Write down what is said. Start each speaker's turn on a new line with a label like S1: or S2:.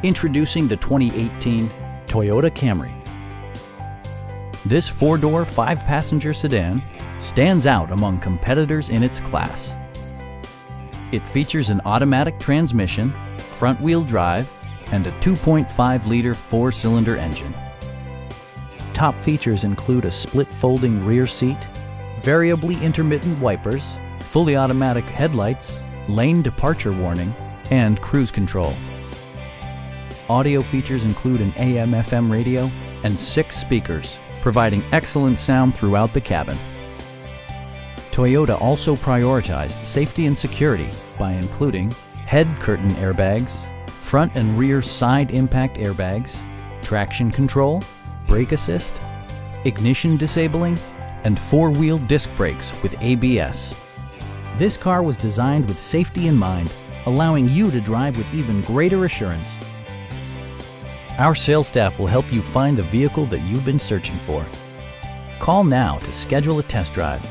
S1: Introducing the 2018 Toyota Camry. This four-door, five-passenger sedan stands out among competitors in its class. It features an automatic transmission, front-wheel drive, and a 2.5-liter four-cylinder engine. Top features include a split folding rear seat, variably intermittent wipers, fully automatic headlights, lane departure warning, and cruise control. Audio features include an AM/FM radio and 6 speakers, providing excellent sound throughout the cabin. Toyota also prioritized safety and security by including head curtain airbags, front and rear side impact airbags, traction control, brake assist, ignition disabling, and four-wheel disc brakes with ABS. This car was designed with safety in mind, allowing you to drive with even greater assurance. Our sales staff will help you find the vehicle that you've been searching for. Call now to schedule a test drive.